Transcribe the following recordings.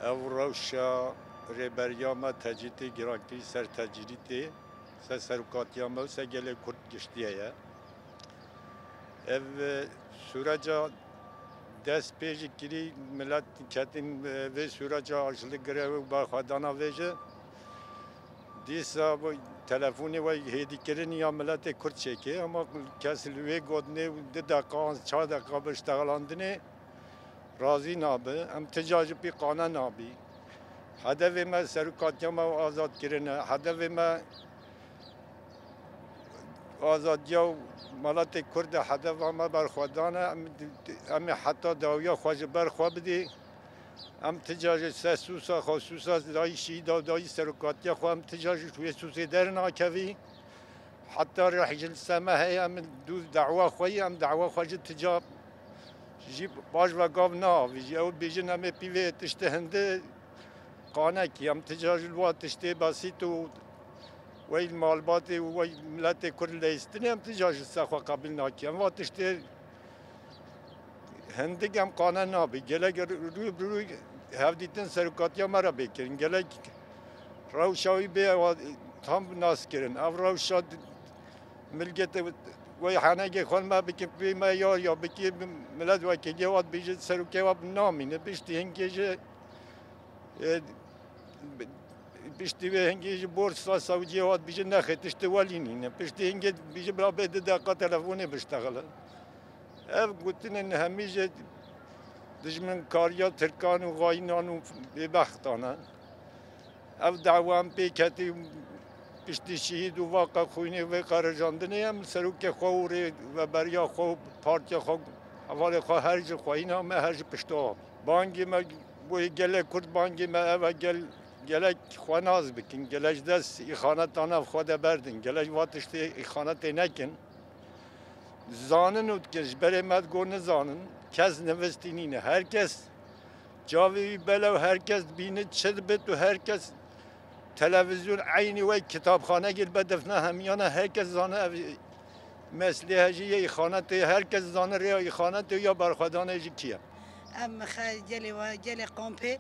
او روشا ریبریاما تجیتی گرانکری سر تجریتی سر سرکاتیاما سر گله کرد گشتیه یا ev süreca dest pêjî kirî millet ketin vê süreca ajilî girev barxwedana vêje dîsa bu telefonê we hêdîkirin ya milletê Kurd çêkê ama kes li wê godinê di deqan çar deqa bi ştexelandinê razî nabe em tica jî pî qane nabî hedefê me serokatiya me azadkirin e hedefê me آزادیا و ملت کرد هدف ما برخوردانه ام حتی داویا خواج برخوا بدی ام تجاج سوسا خصوصا دای شیدا دای سرکاتیا خو ام تجاج توی سوسی در ناکوی حتی رحج السما هی ام دو دعوا خوی ام دعوا خواج تجاب جیب باج و گاو نا ویجی او بیجن ام پیوی تشته هنده قانه کی ام تجاج الوا تشته بسیتو وی مالباتی وی ملت کرد لیستنی هم تجاج سخوا قبل ناکیم و تشتی هندگ هم قانون نابی گله روی هفدیتن سرکاتیا مرا بکرین گله روشاوی به tam nas kirin. Ev rewşa milgete wê henekê xwe me bikin pê me ya bikî millet wekî wat bêje serokê we namîne piştî hingê jî piştî wê hingê jî borsa Sewdiyê wat bêje nexe tiştî welî nîne piştî hingê bêje birabê di deqa telefonê biştexile. Ev gotinên hemî jî dijmin kariya Tirkan û xayînan û bêbextan e. Ev dewam pê ketî piştî şehîd û vaqa xwînê vê qerijandinê em serokê xwe û rê veberiya xwe û partiya xwe hevalê xwe her ji xweyîna me her ji pişta avî. Bangê me wê gelek Kurd bangê me ev e gelek xwe naz bikin, gelek ji dest îxanetan ev xwe de berdin, gelek va tiştê îxanetê nekin. Zanin û dikin ji berê me got nizanin, kes nivîstî nîne. Herkes cavê wî belew herkes bîne çi dibit û herkes televizyon aynı ve kitapxane gel bedefne hemiyana herkes zane ev mesleğe heciye ihanete herkes zane ya ihanete ya barxadane jikiye. ام خجلی و جل قامپه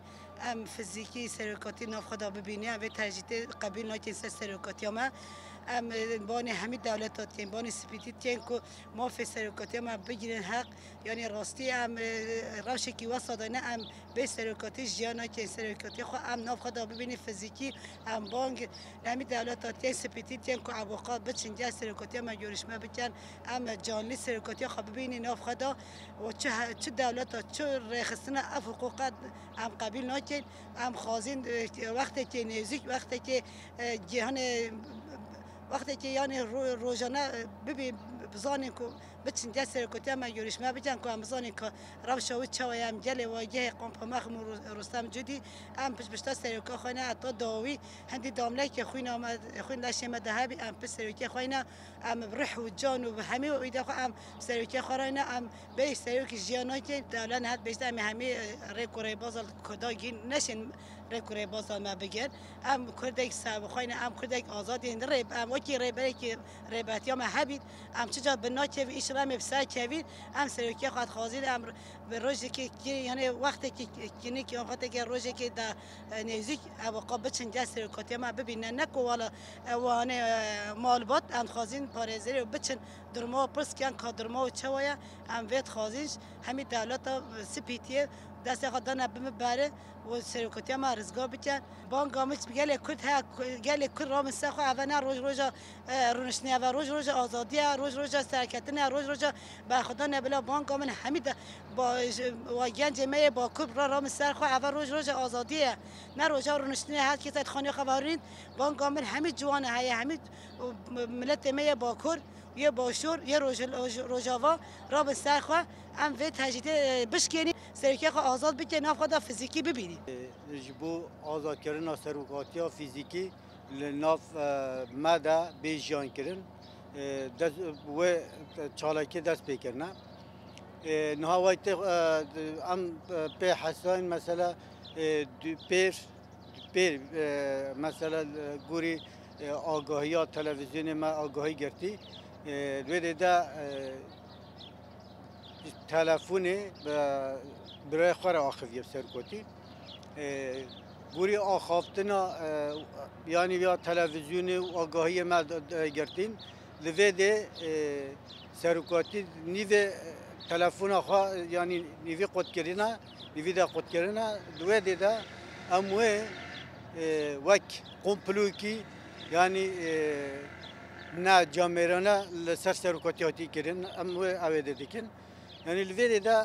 ام فیزیکی سرکاتی نافخدا ببینی و تجدید قبیل ناکن سرکاتی ما ام بانی همه دولتات تیم بانی سپیتی تیم که ما فی سرکاتی ما بگیرن حق یعنی راستی ام روشی کی وسط نه ام به سرکاتی جیانا که سرکاتی خو ام نافخدا ببینی فیزیکی ام بانگ همه دولتات تیم سپیتی تیم که عواقب بچن جا سرکاتی ما جورش ما بکن ام جانلی سرکاتی خو ببینی نافخدا و چه دولتات چه رخصنا افقوقات ام قبیل ناکن ام خازین وقتی که نزدیک وقتی که جهان وقتی که یعنی روزانه ببین بزنیم که بچین دست سرکوتی ما یوریش ما بچن که هم بزنیم که روش و چای هم جله و گه قمپ مخم رستم جدی هم پس بشتا سرکو خانه حتی داوی هندی دامله که خوین لشه مذهبی هم پس سرکی خانه هم روح و جان و همه و ایده خو هم سرکی خانه هم به سرکی جیانا که دولت هات بیشتر همه رکوری بازال کداگی نشین رکوری بازال ما بگن هم کردک سب خانه هم کردک آزادی ریب هم وکی ریبری که ریبتی هم حبید هم چجا بناچه و ایش رام بسر کوید هم سرکی خواهد خازید هم به روزی که یعنی وقتی که کنی که وقتی که روزی که در نزدیک اوقات بچن جس سرکاتی ما ببینن نکو والا وانه مالبات هم خازین پارێزەری و بچن درما پرس کن که درما و چوایا هم وید خازینش همین دولت سپیتیه دست خدانه بمباره و سرکاتی ما رزگار بکن بانک آموز گله کرد ها گله کرد رام سخو اونا روز رونشنی و روز آزادی روز سرکتنه روز با خدا نبلا بانک آمن همین با گنج می با کرد رام سخو اول روز آزادیه نه روز رونشنی هر کی تد خانه خبرین بانک آمن همین جوانه های همین ملت می با کرد یه باشور یه روزاوا را به سرخوا هم وی تجدید بشکنی سرکی خو آزاد بکنی ناف خدا فیزیکی ببینی جبو آزاد کردن سرکاتی فیزیکی ناف ماده بیجان کردن دست و چالاکی دست بکرنه نهایت ام به حسین مثلا پیر مثلا گوری آگاهی تلویزیون ما آگاهی گرفتی دویده دا تلفونی برای خور آخوی سرکوتی گوری آخافتنا یعنی یا تلویزیون و آگاهی ما گرتین لوی ده سرکاتی نیو تلفن آخا یعنی نیوی قد کردنا نیوی ده قد کردنا لوی ده اموه وک قمپلو کی یعنی نه جامرانه لسر سرکاتیاتی کردن اموه آویده دیکن یعنی لوی ده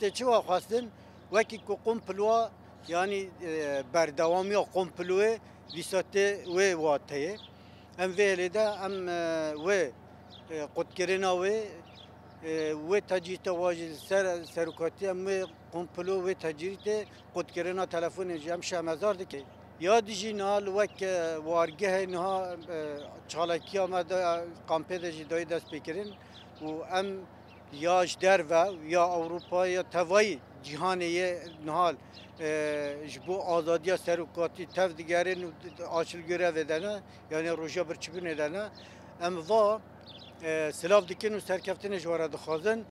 تچوا خواستن وکی کو قمپلوا yani berdavami komploe visate ve vataye em velede em ve qutkerina ve tacite vajil serukati em ve komplo ve tacite qutkerina telefonu jem şamazardı ki ya dijinal vek vargeh neha çalakiya ma da kampede jidayı dest bekirin u em ya derve ya Avrupa ya tevay cihaniye nihal bu azadiya serukati tev digerin açıl görev edene yani roja bir çıkın edene em va silav dikin u serkeftine jwara dixwazin